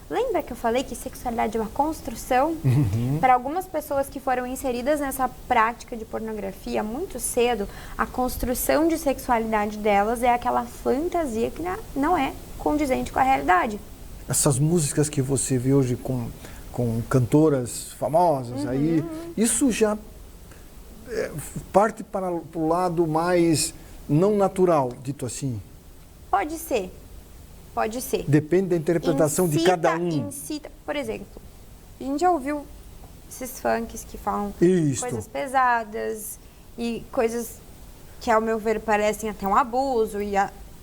Lembra que eu falei que sexualidade é uma construção? Para algumas pessoas que foram inseridas nessa prática de pornografia muito cedo, a construção de sexualidade delas é aquela fantasia que não é condizente com a realidade. Essas músicas que você vê hoje com cantoras famosas aí, isso já parte para o lado mais não natural, dito assim? Pode ser. Pode ser. Depende da interpretação de cada um. Por exemplo, a gente já ouviu esses funks que falam coisas pesadas e coisas que, ao meu ver, parecem até um abuso e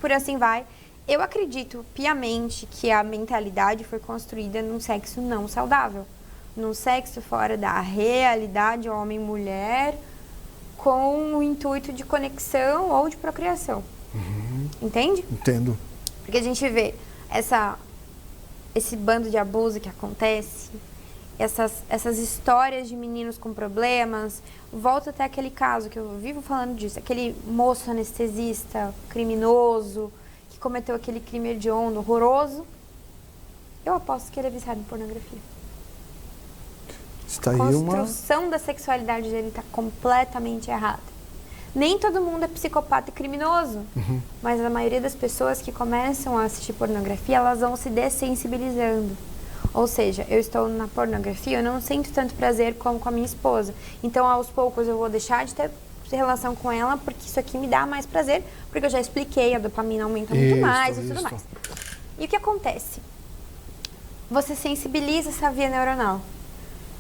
por assim vai. Eu acredito piamente que a mentalidade foi construída num sexo não saudável. Num sexo fora da realidade homem-mulher com o intuito de conexão ou de procriação. Entende? Entendo. Porque a gente vê esse bando de abuso que acontece, essas histórias de meninos com problemas, volta até aquele caso que eu vivo falando disso, aquele moço anestesista, criminoso, que cometeu aquele crime hediondo, horroroso. Eu aposto que ele é viciado em pornografia. Está a construção da sexualidade dele está completamente errada. Nem todo mundo é psicopata e criminoso, mas a maioria das pessoas que começam a assistir pornografia, elas vão se dessensibilizando. Ou seja, eu estou na pornografia, eu não sinto tanto prazer como com a minha esposa. Então, aos poucos, eu vou deixar de ter relação com ela, porque isso aqui me dá mais prazer, porque eu já expliquei, a dopamina aumenta muito mais e tudo mais. E o que acontece? Você sensibiliza essa via neuronal.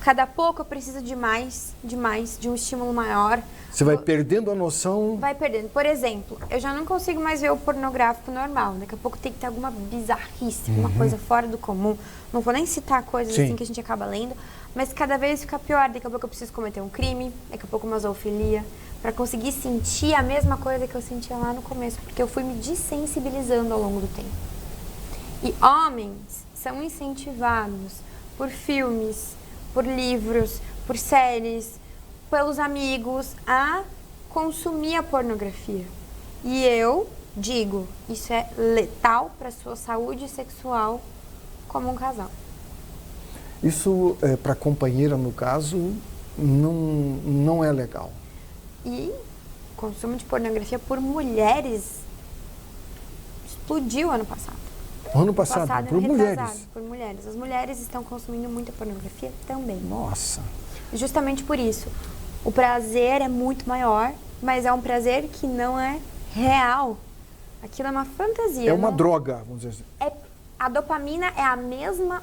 Cada pouco eu preciso de um estímulo maior. Você vai perdendo a noção... Vai perdendo. Por exemplo, eu já não consigo mais ver o pornográfico normal. Daqui a pouco tem que ter alguma bizarrice, uma coisa fora do comum. Não vou nem citar coisas assim que a gente acaba lendo, mas cada vez fica pior. Daqui a pouco eu preciso cometer um crime, daqui a pouco uma zoofilia, para conseguir sentir a mesma coisa que eu sentia lá no começo, porque eu fui me desensibilizando ao longo do tempo. E homens são incentivados por filmes, por livros, por séries, pelos amigos, a consumir a pornografia. E eu digo, isso é letal para a sua saúde sexual como um casal. Isso, para a companheira, no caso, não é legal. E o consumo de pornografia por mulheres explodiu ano passado. Ano passado por mulheres? Por mulheres. As mulheres estão consumindo muita pornografia também. Nossa! Justamente por isso. O prazer é muito maior, mas é um prazer que não é real. Aquilo é uma fantasia. É uma droga, vamos dizer assim. A dopamina é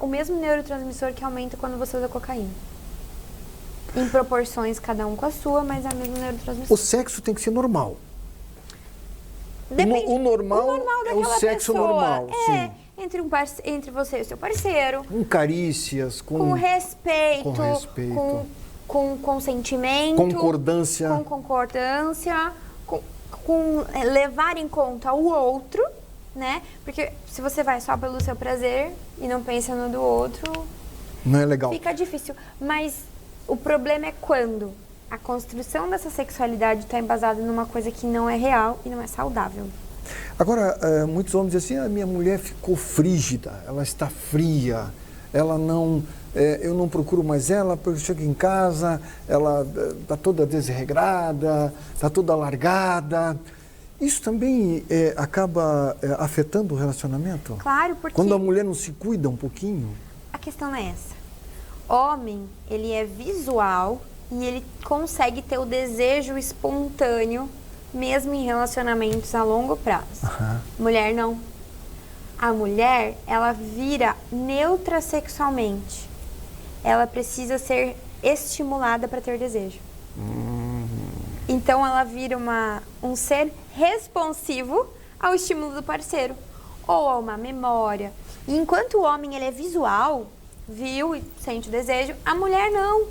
o mesmo neurotransmissor que aumenta quando você usa cocaína. Em proporções, cada um com a sua, mas é o mesmo neurotransmissor. O sexo tem que ser normal. Depende. O normal é o sexo pessoa. normal, sim. entre você e o seu parceiro. Com carícias, Com respeito. Com consentimento. Concordância. Com concordância. Com levar em conta o outro, né? Porque se você vai só pelo seu prazer e não pensa no do outro... Não é legal. Fica difícil. Mas o problema é quando a construção dessa sexualidade está embasada numa coisa que não é real e não é saudável. Agora, muitos homens dizem assim, a minha mulher ficou frígida, ela está fria, ela não... eu não procuro mais ela, porque eu chego em casa, ela está toda desregrada, está toda largada. Isso também acaba afetando o relacionamento? Claro, porque... Quando a mulher não se cuida um pouquinho? A questão é essa. Homem, ele é visual e ele consegue ter o desejo espontâneo, mesmo em relacionamentos a longo prazo. Uhum. Mulher não. A mulher, ela vira neutra sexualmente. Ela precisa ser estimulada para ter desejo. Então ela vira um ser responsivo ao estímulo do parceiro ou a uma memória. E enquanto o homem ele é visual, viu e sente o desejo, a mulher não.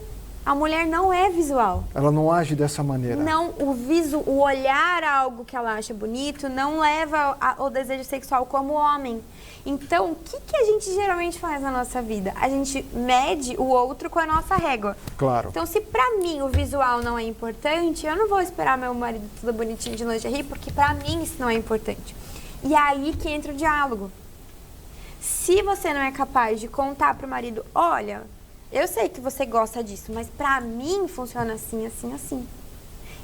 A mulher não é visual. Ela não age dessa maneira. Não, o olhar a algo que ela acha bonito não leva ao desejo sexual como homem. Então, o que a gente geralmente faz na nossa vida? A gente mede o outro com a nossa régua. Claro. Então, se pra mim o visual não é importante, eu não vou esperar meu marido tudo bonitinho de lingerie, porque pra mim isso não é importante. E é aí que entra o diálogo. Se você não é capaz de contar pro marido, olha, eu sei que você gosta disso, mas pra mim funciona assim, assim, assim.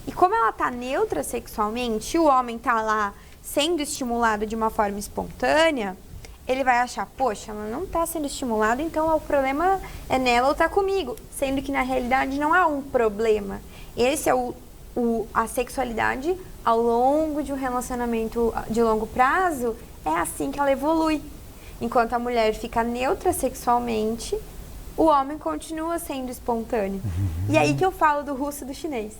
E como ela tá neutra sexualmente, o homem tá lá sendo estimulado de uma forma espontânea, ele vai achar, poxa, ela não tá sendo estimulada, então o problema é nela ou tá comigo. Sendo que na realidade não há um problema. Esse é a sexualidade ao longo de um relacionamento de longo prazo, é assim que ela evolui. Enquanto a mulher fica neutra sexualmente, o homem continua sendo espontâneo. E aí que eu falo do russo e do chinês.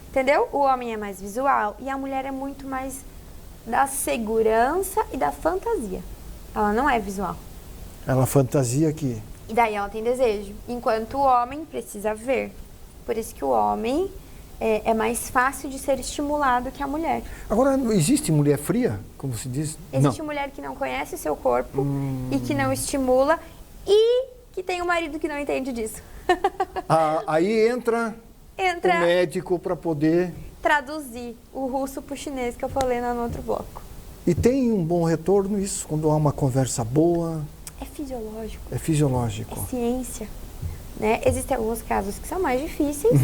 Entendeu? O homem é mais visual e a mulher é muito mais da segurança e da fantasia. Ela não é visual. Ela fantasia aqui. E daí ela tem desejo. Enquanto o homem precisa ver. Por isso que o homem é mais fácil de ser estimulado que a mulher. Agora, não existe mulher fria, como se diz? Existe mulher que não conhece o seu corpo e que não estimula e que tem um marido que não entende disso. Aí entra o médico para poder traduzir o russo para o chinês que eu falei no outro bloco. E tem um bom retorno isso, quando há uma conversa boa? É fisiológico. É fisiológico. É ciência. Né? Existem alguns casos que são mais difíceis,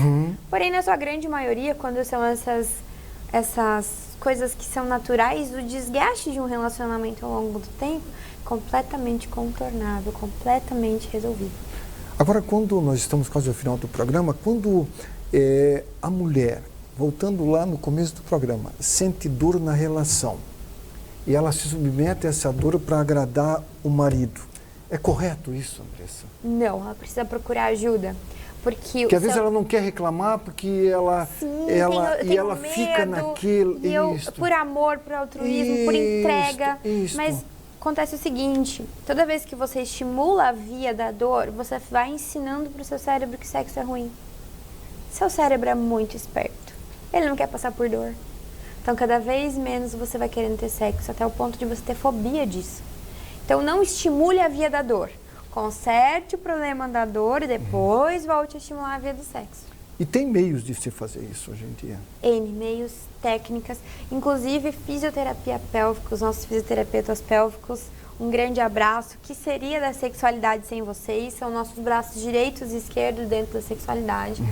porém na sua grande maioria, quando são essas coisas que são naturais, o desgaste de um relacionamento ao longo do tempo, completamente contornável, completamente resolvido. Agora, quando nós estamos quase ao final do programa, quando a mulher, voltando lá no começo do programa, sente dor na relação e ela se submete a essa dor para agradar o marido, é correto isso, Andressa? Não, ela precisa procurar ajuda. Porque às vezes ela não quer reclamar porque ela medo, fica naquilo. Por amor, por altruísmo, por entrega. Mas acontece o seguinte, toda vez que você estimula a via da dor, você vai ensinando para o seu cérebro que sexo é ruim. Seu cérebro é muito esperto. Ele não quer passar por dor. Então, cada vez menos você vai querendo ter sexo, até o ponto de você ter fobia disso. Então, não estimule a via da dor. Conserte o problema da dor e depois volte a estimular a via do sexo. E tem meios de se fazer isso hoje em dia? Meios, técnicas, inclusive fisioterapia pélvica, os nossos fisioterapeutas pélvicos, um grande abraço. O que seria da sexualidade sem vocês? São nossos braços direitos e esquerdos dentro da sexualidade.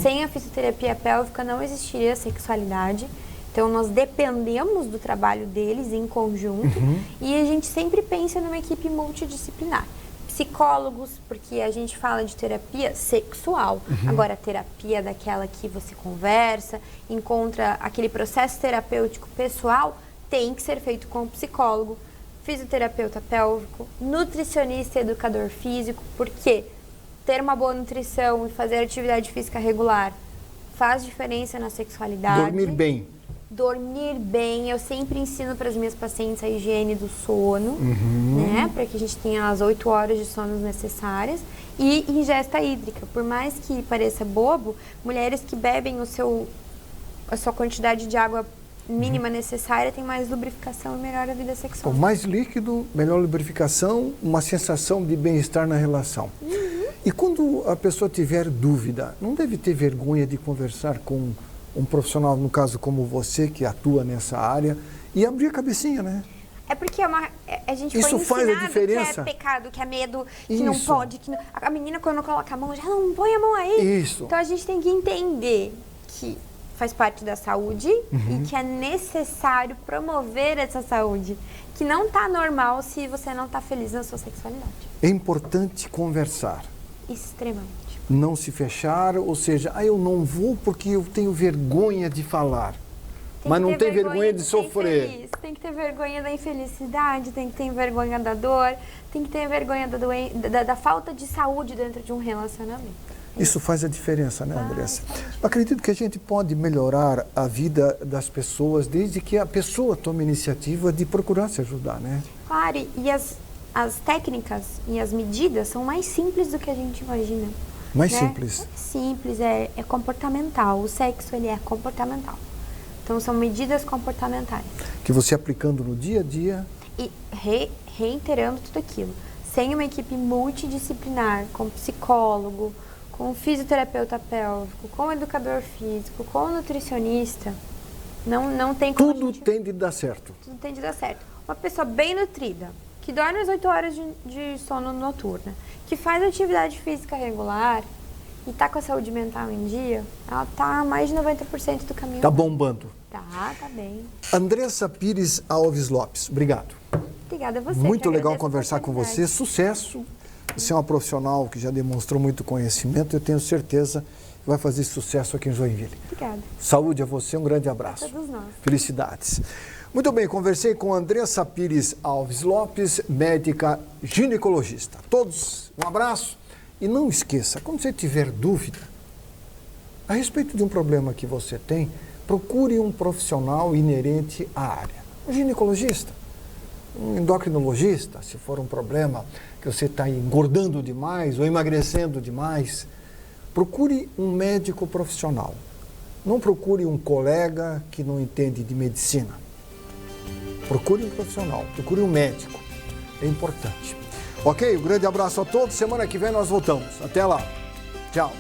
Sem a fisioterapia pélvica não existiria sexualidade. Então, nós dependemos do trabalho deles em conjunto e a gente sempre pensa numa equipe multidisciplinar. Psicólogos, porque a gente fala de terapia sexual. Agora, a terapia daquela que você conversa, encontra aquele processo terapêutico pessoal, tem que ser feito com o psicólogo, fisioterapeuta pélvico, nutricionista e educador físico, porque ter uma boa nutrição e fazer atividade física regular faz diferença na sexualidade. Dormir bem. dormir bem. Eu sempre ensino para as minhas pacientes a higiene do sono, né? Para que a gente tenha as 8 horas de sono necessárias. E ingesta hídrica. Por mais que pareça bobo, mulheres que bebem a sua quantidade de água mínima necessária têm mais lubrificação e melhora a vida sexual. Mais líquido, melhor lubrificação, uma sensação de bem-estar na relação. E quando a pessoa tiver dúvida, não deve ter vergonha de conversar com um profissional, no caso como você, que atua nessa área, e abrir a cabecinha, né? É porque a gente Isso foi faz a ensinado diferença. que é pecado, que é medo, que Isso. não pode. Que não... A menina, quando coloca a mão, já não põe a mão aí. Isso. Então, a gente tem que entender que faz parte da saúde e que é necessário promover essa saúde. Que não está normal se você não está feliz na sua sexualidade. É importante conversar. Extremamente. Não se fechar, ou seja, eu não vou porque eu tenho vergonha de falar. Mas não tem vergonha de sofrer. Tem que ter vergonha da infelicidade, tem que ter vergonha da dor, tem que ter vergonha da falta de saúde dentro de um relacionamento. Isso faz a diferença, né, Andressa? Acredito que a gente pode melhorar a vida das pessoas desde que a pessoa tome a iniciativa de procurar se ajudar, né? Claro, e as técnicas e as medidas são mais simples do que a gente imagina. Mais né? simples. Simples, é comportamental. O sexo, ele é comportamental. Então, são medidas comportamentais. Que você aplicando no dia a dia. E reiterando tudo aquilo. Sem uma equipe multidisciplinar, com psicólogo, com fisioterapeuta pélvico, com educador físico, com nutricionista, não tem como Tudo tem de dar certo. Tudo tem de dar certo. Uma pessoa bem nutrida, que dorme as 8 horas de sono noturna, que faz atividade física regular e está com a saúde mental em dia, ela está mais de 90% do caminho. Tá bombando. Tá bem. Andressa Pires Alves Lopes, obrigado. Obrigada a você. Muito legal conversar com você. Sucesso. Você é uma profissional que já demonstrou muito conhecimento. Eu tenho certeza que vai fazer sucesso aqui em Joinville. Obrigada. Saúde a você, um grande abraço. A todos nós. Felicidades. Muito bem, conversei com Andressa Pires Alves Lopes, médica ginecologista. Todos, um abraço. E não esqueça, quando você tiver dúvida a respeito de um problema que você tem, procure um profissional inerente à área. Um ginecologista, um endocrinologista, se for um problema que você está engordando demais ou emagrecendo demais, procure um médico profissional. Não procure um colega que não entende de medicina. Procure um profissional, procure um médico. É importante. Ok? Um grande abraço a todos. Semana que vem nós voltamos. Até lá. Tchau.